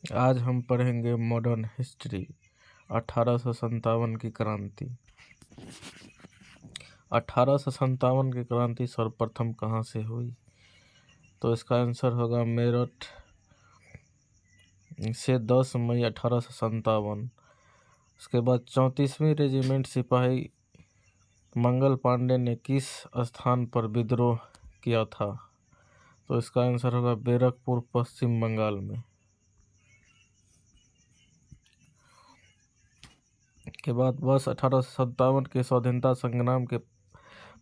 आज हम पढ़ेंगे मॉडर्न हिस्ट्री। 1857 की क्रांति। 1857 की क्रांति सर्वप्रथम कहाँ से हुई? तो इसका आंसर होगा मेरठ से 10 मई 1857। उसके बाद 34वीं रेजिमेंट सिपाही मंगल पांडे ने किस स्थान पर विद्रोह किया था? तो इसका आंसर होगा बैरकपुर, पश्चिम बंगाल में। के बाद वर्ष 1857 के स्वाधीनता संग्राम के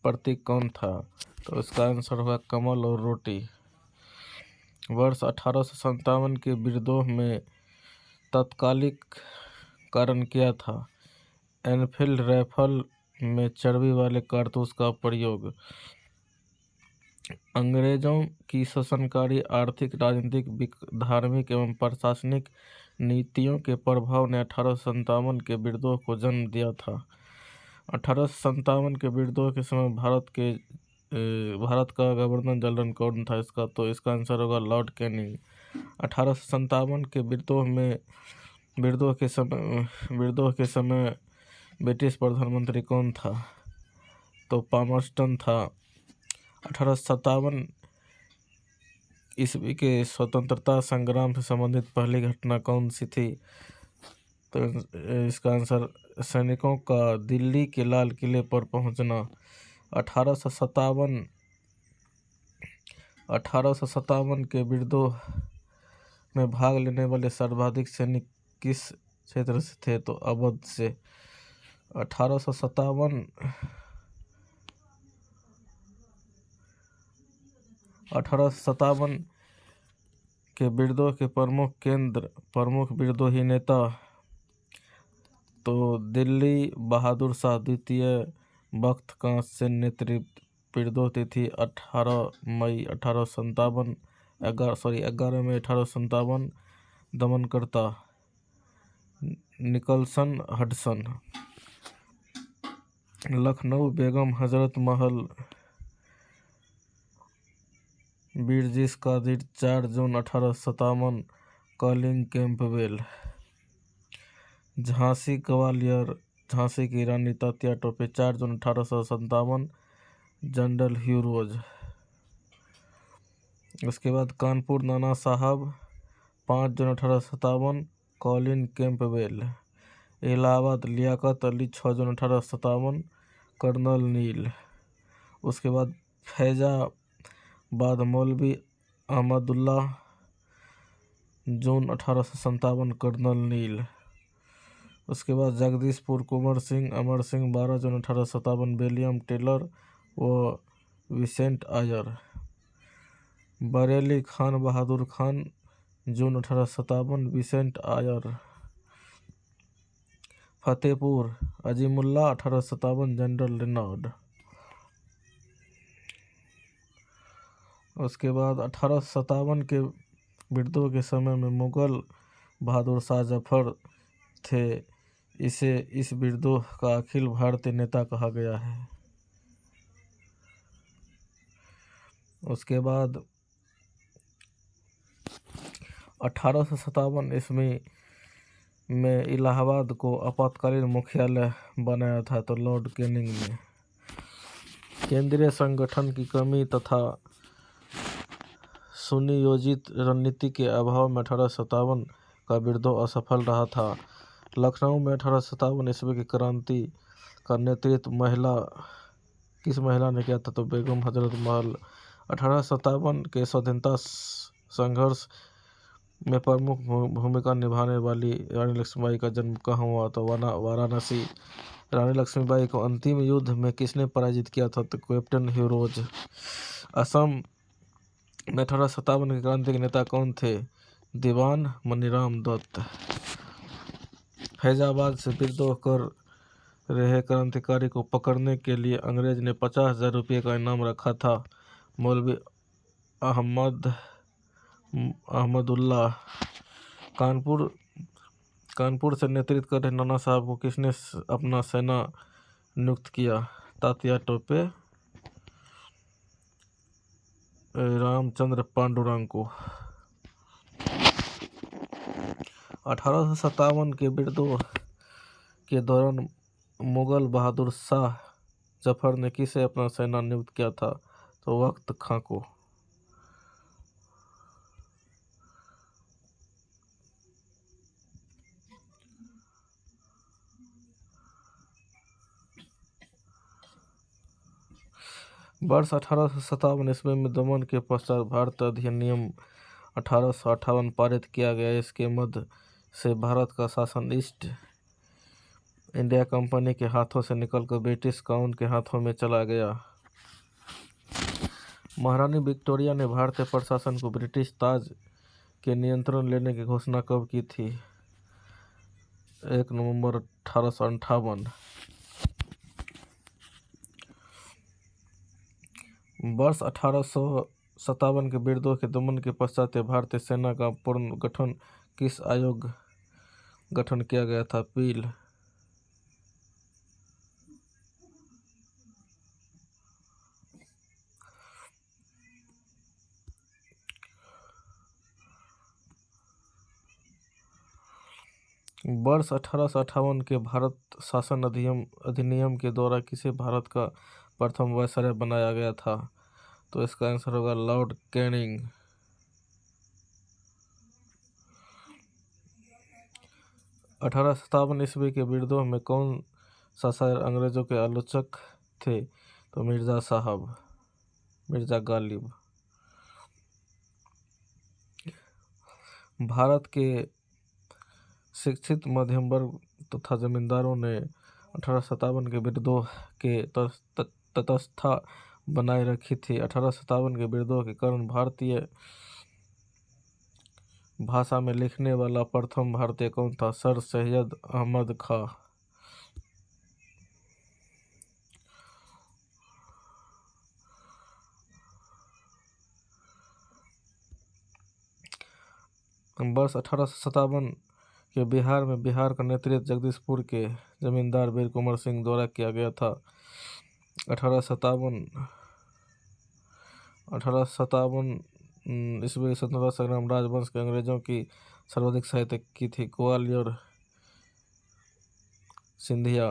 प्रतीक कौन था? तो इसका आंसर होगा कमल और रोटी। वर्ष 1857 के विद्रोह में तत्कालिक कारण क्या था? एनफील्ड राइफल में चर्बी वाले कारतूस का प्रयोग। अंग्रेजों की शोषणकारी आर्थिक, राजनीतिक, धार्मिक एवं प्रशासनिक नीतियों के प्रभाव ने 1857 के विद्रोह को जन्म दिया था। 1857 के विद्रोह के समय भारत का गवर्नर जनरल कौन था इसका? तो इसका आंसर होगा लॉर्ड कैनिंग। 1857 के विद्रोह के समय ब्रिटिश प्रधानमंत्री कौन था? तो पामर्स्टन था। 1857 ईस्वी के स्वतंत्रता संग्राम से संबंधित पहली घटना कौन सी थी? तो इसका आंसर सैनिकों का दिल्ली के लाल किले पर पहुंचना। 1857 के विद्रोह में भाग लेने वाले सर्वाधिक सैनिक किस क्षेत्र से थे? तो अवध से। 1857 के विद्रोह के प्रमुख विद्रोही नेता तो दिल्ली बहादुर शाह द्वितीय बख्त खां से नेतृत्व। विद्रोह तिथि 11 मई 1857। दमनकर्ता Nicholson Hudson. Lucknow Begum Hazrat Mahal British Qadir 4 जून 1857। Colin Campbell. झांसी ग्वालियर झांसी की रानी तात्या टोपे 4 जून 1857। General Hugh Rose. उसके बाद कानपुर नाना साहब 5 जून 1857। Colin Campbell. इलाहाबाद लियाकत अली 6 जून 1857। Colonel Neill. उसके बाद फैजाबाद मौलवी अहमदुल्ला जून 1857। Colonel Neill. उसके बाद जगदीशपुर कुंवर सिंह अमर सिंह 12 जून 1857। विलियम टेलर व विसेंट आयर। बरेली खान बहादुर खान जून 1857। विसेंट आयर। फतेहपुर अजीमुल्ला 1857। जनरल रेनाड। उसके बाद 1857 के विद्रोह के समय में मुगल बहादुर शाह जफर थे। इसे इस विद्रोह का अखिल भारतीय नेता कहा गया है। उसके बाद 1857 ईस्वी में इलाहाबाद को आपातकालीन मुख्यालय बनाया था तो लॉर्ड कैनिंग ने। केंद्रीय संगठन की कमी तथा सुनियोजित रणनीति के अभाव में 1857 का विद्रोह असफल रहा था। लखनऊ में 1857 ईस्वी की क्रांति का नेतृत्व किस महिला ने किया था? तो बेगम हजरत महल। 1857 के स्वतंत्रता संघर्ष में प्रमुख भूमिका निभाने वाली रानी लक्ष्मीबाई का जन्म कहाँ हुआ? तो वाराणसी। रानी लक्ष्मीबाई को अंतिम युद्ध में किसने पराजित किया था? तो कैप्टन ह्यूरोज। असम में 1857 के क्रांति के नेता कौन थे? दीवान मनीराम दत्त। फैजाबाद से विद्रोह कर रहे क्रांतिकारी को पकड़ने के लिए अंग्रेज ने 50,000 रुपये का इनाम रखा था। मौलवी अहमदुल्ला। कानपुर से नेतृत्व कर रहे नाना साहब को किसने अपना सेना नियुक्त किया? तात्या टोपे रामचंद्र पांडुरंग को। 1857 के विद्रोह के दौरान मुगल बहादुर शाह जफर ने किसे अपना सेना नियुक्त किया था? तो वक्त खां को। वर्ष 1857 ईस्वी में दमन के पश्चात भारत अधिनियम 1858 पारित किया गया। इसके मध्य से भारत का शासन ईस्ट इंडिया कंपनी के हाथों से निकलकर ब्रिटिश काउन के हाथों में चला गया। महारानी विक्टोरिया ने भारतीय प्रशासन को ब्रिटिश ताज के नियंत्रण लेने की घोषणा कब की थी? 1 नवंबर 1858। वर्ष 1857 के विद्रोह के दमन के पश्चात भारतीय सेना का पुनर्गठन किस आयोग गठन किया गया था? पील। वर्ष 1858 के भारत शासन अधिनियम के द्वारा किसे भारत का प्रथम वायसराय बनाया गया था? तो इसका आंसर होगा लॉर्ड कैनिंग। 1857 ईस्वी के विद्रोह में कौन सा शायर अंग्रेजों के आलोचक थे? तो मिर्जा गालिब। भारत के शिक्षित मध्यम वर्ग तथा जमींदारों ने 1857 के विद्रोह के तटस्थता बनाए रखी थी। 1857 के विद्रोह के कारण भारतीय भाषा में लिखने वाला प्रथम भारतीय कौन था? सर सैयद अहमद खां। वर्ष 1857 के बिहार में बिहार का नेतृत्व जगदीशपुर के जमींदार वीर कुंवर सिंह द्वारा किया गया था। 1857 ईस्वी के स्वतंत्रता संग्राम राजवंश के अंग्रेजों की सर्वाधिक सहायता की थी? ग्वालियर सिंधिया।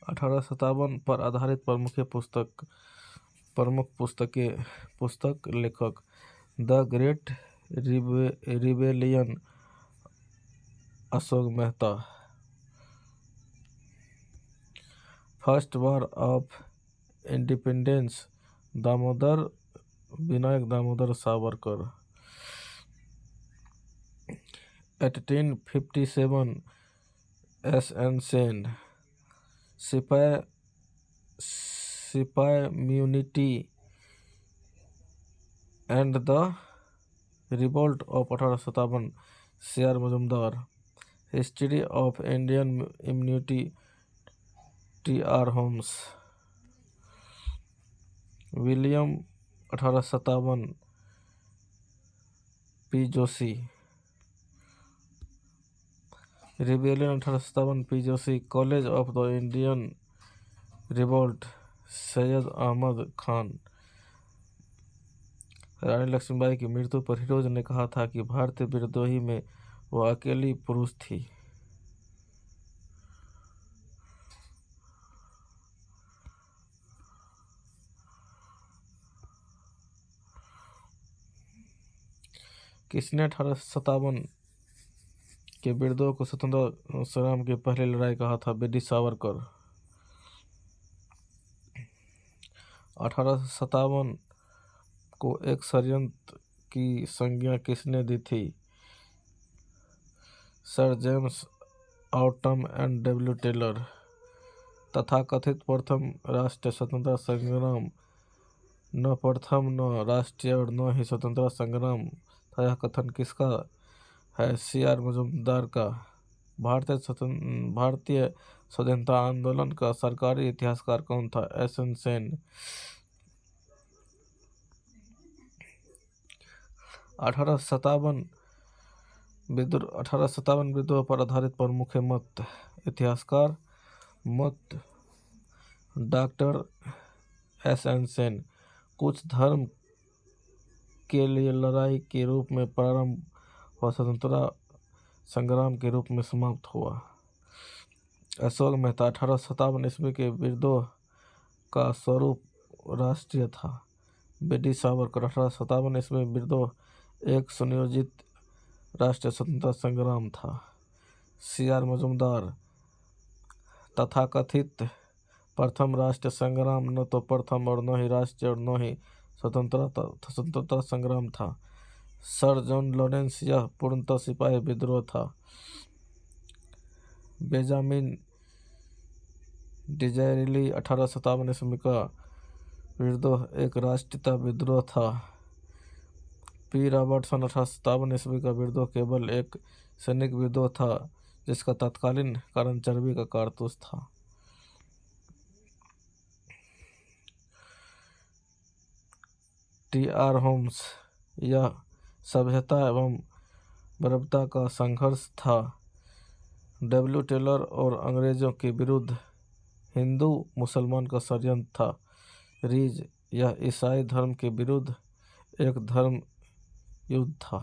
1857 पर आधारित प्रमुख पुस्तक लेखक the great rebellion Ashok Mehta. First war of independence Vinayak Damodar Savarkar. 1857 S N. Sen. Sipahi mutiny and the revolt of 1857 C.R. Majumdar. History of Indian immunity T.R. Holmes. William 1857 P. Joshi. Rebellion 1857 P. Joshi. College of the Indian revolt Syed Ahmad Khan. Rani Lakshmibai की मृत्यु पर हिरोज ने कहा था कि भारतीय विद्रोही में वह अकेली पुरुष थी। किसने 1857 के विद्रोह को स्वतंत्रता संग्राम की पहली लड़ाई कहा था? बी.डी. सावरकर। 1857 को एक षड्यंत्र की संज्ञा किसने दी थी? Sir James Outram and W Taylor. तथाकथित प्रथम राष्ट्रीय स्वतंत्रता संग्राम न प्रथम, न राष्ट्रीय और न ही स्वतंत्रता संग्राम था, यह कथन किसका है? C.R. मजुमदार का। भारतीय स्वाधीनता आंदोलन का सरकारी इतिहासकार कौन था? S.N. सेन। 1857 विद्रोह पर आधारित प्रमुख मत। इतिहासकार मत डॉक्टर एस.एन. सेन। कुछ धर्म के लिए लड़ाई के रूप में प्रारंभ और स्वतंत्रता संग्राम के रूप में समाप्त हुआ। अशोक मेहता 1857 ईस्वी के विद्रोह का स्वरूप राष्ट्रीय था। बी.डी. सावरकर 1857 ईस्वी में विद्रोह एक सुनियोजित राष्ट्रीय स्वतंत्रता संग्राम था। सी.आर. मजूमदार तथाकथित प्रथम राष्ट्रीय संग्राम न तो प्रथम और न ही राष्ट्रीय और न ही स्वतंत्रता संग्राम था। सर जॉन लॉरेंस यह पूर्णतः सिपाही विद्रोह था। बेंजामिन डिज़ायरिली 1857 ईस्वी का विद्रोह एक राष्ट्रीयता विद्रोह था। पी. रॉबर्टसन 1857 ईस्वी का विद्रोह केवल एक सैनिक विद्रोह था जिसका तत्कालीन कारण चर्बी का कारतूस था। टी.आर. होम्स यह सभ्यता एवं बर्बरता का संघर्ष था। डब्ल्यू. टेलर और अंग्रेजों के विरुद्ध हिंदू मुसलमान का षड्यंत्र था। रीज यह ईसाई धर्म के विरुद्ध एक धर्म युद्ध था।